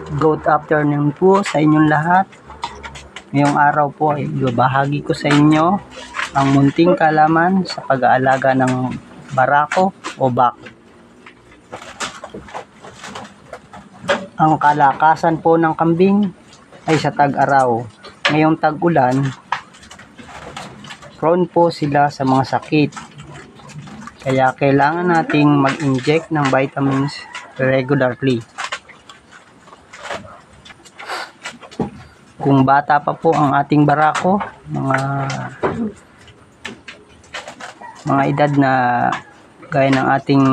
Good afternoon po sa inyong lahat. Ngayong araw po ay ibabahagi ko sa inyo ang munting kaalaman sa pag-aalaga ng barako o bak. Ang kalakasan po ng kambing ay sa tag-araw. Ngayong tag-ulan, prone po sila sa mga sakit. Kaya kailangan nating mag-inject ng vitamins regularly. Kung bata pa po ang ating barako, mga edad na gaya ng ating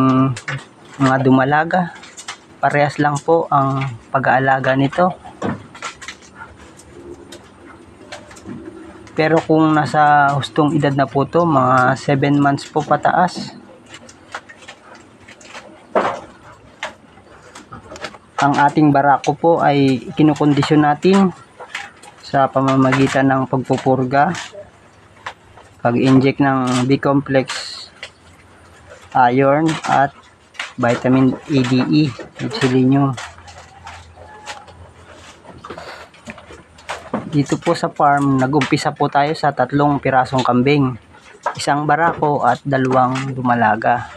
mga dumalaga, parehas lang po ang pag-aalaga nito. Pero kung nasa hustong edad na po to, mga 7 months po pataas, ang ating barako po ay kinukondisyon natin sa pamamagitan ng pagpupurga, pag-inject ng B-complex, iron at vitamin ADE at selenium. Dito po sa farm, nag-umpisa po tayo sa 3 pirasong kambing, 1 barako at 2 dumalaga.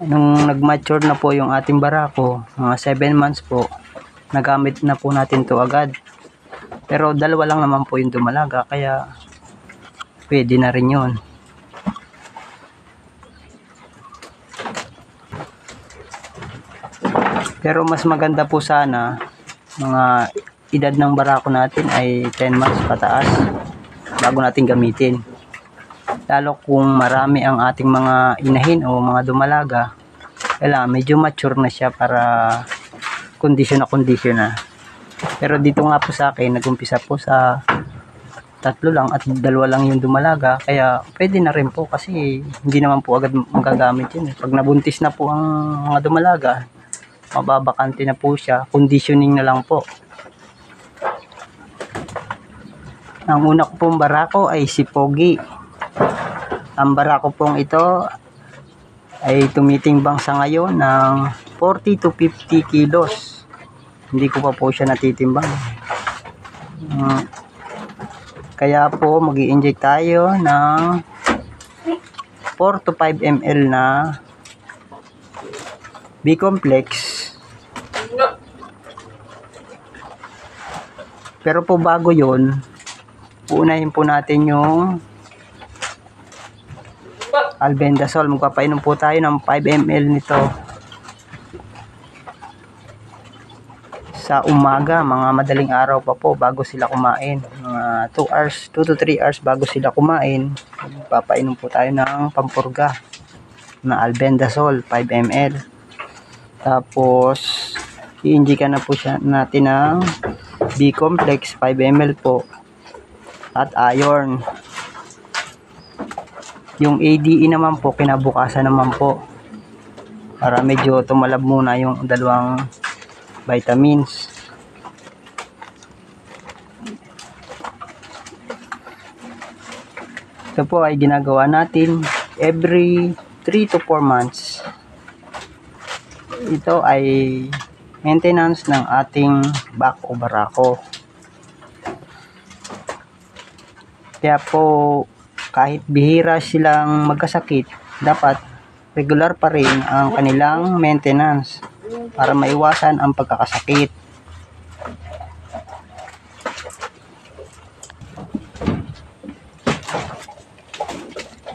Nung nag-mature na po yung ating barako, mga 7 months po, nagamit na po natin to agad. Pero 2 lang naman po yung dumalaga, kaya pwede na rin yun. Pero mas maganda po sana, mga edad ng barako natin ay 10 months pataas bago natin gamitin. Lalo kung marami ang ating mga inahin o mga dumalaga, kailangan medyo mature na siya para kondisyon na. Pero dito nga po sa akin, nag-umpisa po sa 3 lang at 2 lang yung dumalaga, kaya pwede na rin po kasi hindi naman po agad magagamit yun. Pag nabuntis na po ang mga dumalaga, mababakante na po siya, conditioning na lang po. Ang una ko pong barako ay si Pogi. Ang barako pong ito ay tumitimbang sa ngayon ng 40 to 50 kilos. Hindi ko pa po siya natitimbang. Kaya po mag-i-inject tayo ng 4 to 5 ml na B-complex. Pero po bago yun, unahin po natin yung albendazole. Magpapainom po tayo ng 5 ml nito sa umaga, mga madaling araw pa po bago sila kumain. Mga 2 to 3 hours bago sila kumain, magpapainom po tayo ng pampurga na albendazole 5 ml. Tapos i-injectan na po siya natin ng B-complex 5 ml po at iron. Yung ADE naman po kinabukasan naman po, para medyo tumalab muna yung 2 vitamins. Ito po ay ginagawa natin every 3 to 4 months. Ito ay maintenance ng ating bak o barako. Kaya po kahit bihira silang magkasakit, dapat regular pa rin ang kanilang maintenance para maiwasan ang pagkakasakit.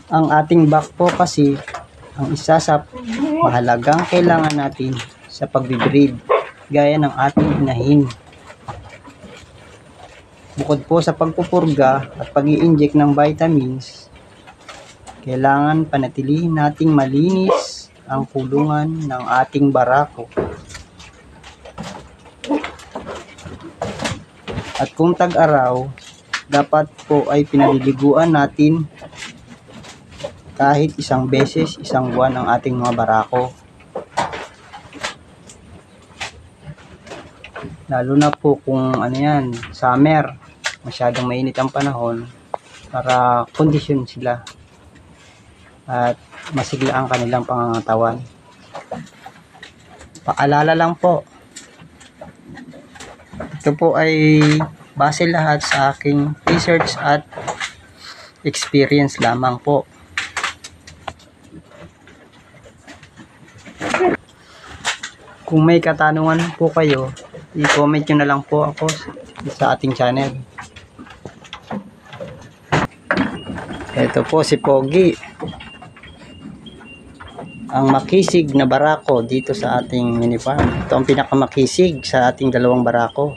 Ang ating bak po kasi ang isa sa mahalagang kailangan natin sa pagbibreed, gaya ng ating inahin. Bukod po sa pagpupurga at pag-i-inject ng vitamins, kailangan panatilihin nating malinis ang kulungan ng ating barako. At kung tag-araw, dapat po ay pinaliliguan natin kahit 1 beses 1 buwan ang ating mga barako. Lalo na po kung summer, masyadong mainit ang panahon, para kondisyon sila at masigla ang kanilang pangangatawan. Paalala lang po, ito po ay base lahat sa aking research at experience lamang po. Kung may katanungan po kayo, i-comment nyo na lang po ako sa ating channel. Ito po si Pogi, ang makisig na barako dito sa ating mini farm. Ito ang pinakamakisig sa ating dalawang barako.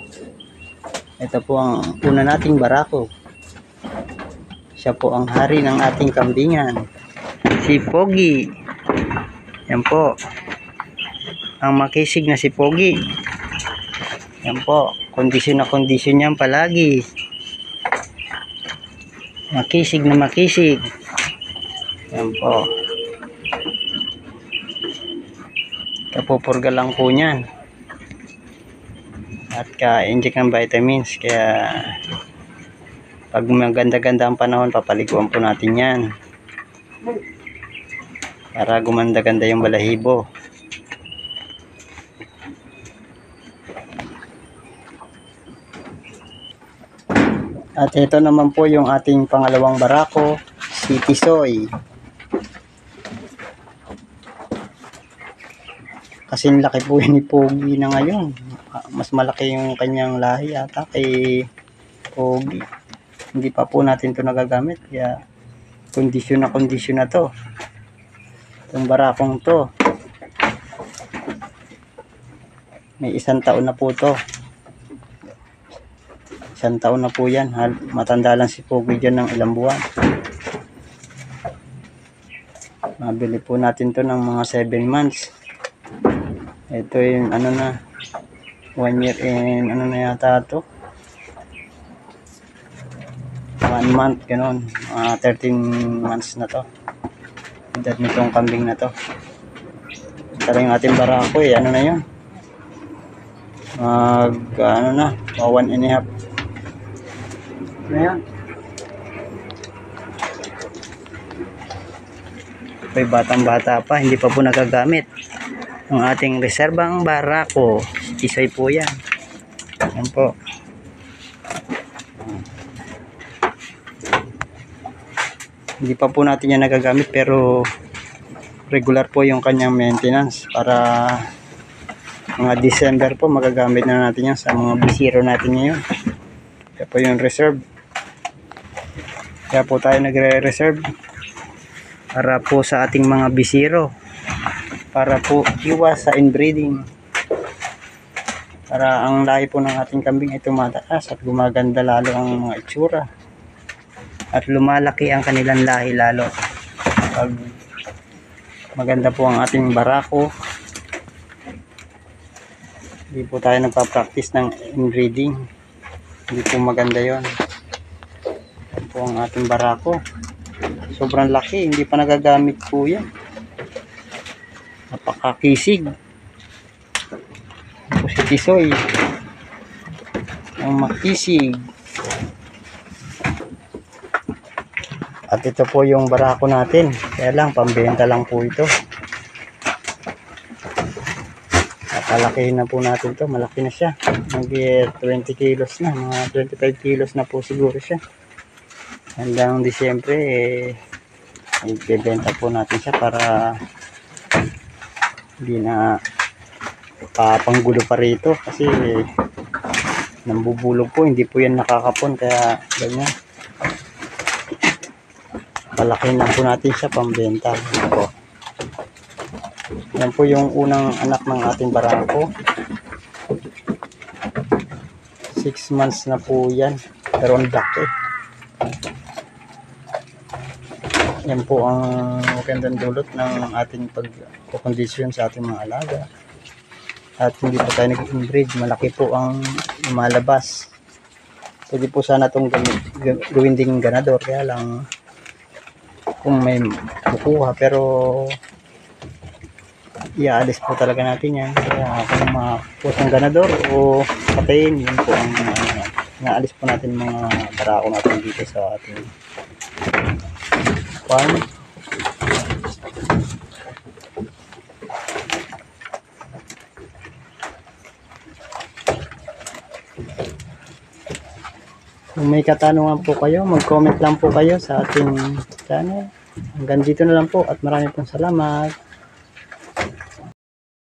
Ito po ang una nating barako. Siya po ang hari ng ating kambingan, si Pogi. Yan po ang makisig na si Pogi. Yan po, kondisyon na kondisyon yan palagi. Makisig na makisig. Yan po. Kapupurga lang po niyan. At ka-inject ng vitamins. Kaya pag maganda-ganda ang panahon, papaliguan po natin yan. Para gumanda-ganda yung balahibo. At ito naman po yung ating pangalawang barako, si Tisoy. Kasing laki po ni Pogi na ngayon. Mas malaki yung kanyang lahi ata kay Pogi. Hindi pa po natin to nagagamit. Kaya kondisyon na to. Itong barakong to. May 1 taon na po to. 1 taon na po yan. Matanda lang si Pogi dyan ng ilang buwan. Nabili po natin to ng mga 7 months. Ito yung ano na, 1 year and ano na yata to, 1 month, ganoon, 13 months na to. Edad nitong kambing na to. Tara yung ating barako ano na yun, ano na, 1 and a half na yan. May batang bata pa, hindi pa po nagagamit ang ating reserbang barako. Tisoy po yan. Yan po. Hindi pa po natin yan nagagamit, pero regular po yung kanyang maintenance. Para mga December po magagamit na natin yan sa mga bisiro natin ngayon. Kaya po yung reserve. Kaya po tayo nagre-reserve para po sa ating mga bisiro, para po iwas sa inbreeding, para ang lahi po ng ating kambing ay tumataas at gumaganda lalo ang mga itsura at lumalaki ang kanilang lahi lalo pag maganda po ang ating barako. Hindi po tayo nagpa-practice ng inbreeding, hindi po maganda yon. Yan po ang ating barako, sobrang laki, hindi pa nagagamit po yan. Napakakisig. Ito si Tisoy, ang makisig. At ito po yung barako natin, kaya lang pambenta lang po ito. Napalakihin na po natin to, malaki na siya, mag 20 kilos na, mga 25 kilos na po siguro siya. Hanggang Disyembre ibebenta po natin siya para hindi na papanggulo pa rito, kasi nambubulog po, hindi po yan nakakapon, kaya ganyan. Palakihin lang po natin siya pambenta. Yan po yung unang anak ng ating barako. 6 months na po yan, pero ang laki. Yan po ang magandang dulot ng ating pagkondisyon sa ating mga alaga. At hindi po tayo nag-inbreed, malaki po ang lumalabas. Pwede po sana itong gawin ding ganador, kaya lang kung may kukuha, pero iaalis po talaga natin yan. Kaya kung mapusang ganador o patayin, yun po ang inaalis po natin mga barako natin dito sa ating farm. Kung may katanungan po kayo, mag-comment lang po kayo sa ating channel. Hanggang dito na lang po at maraming pong salamat.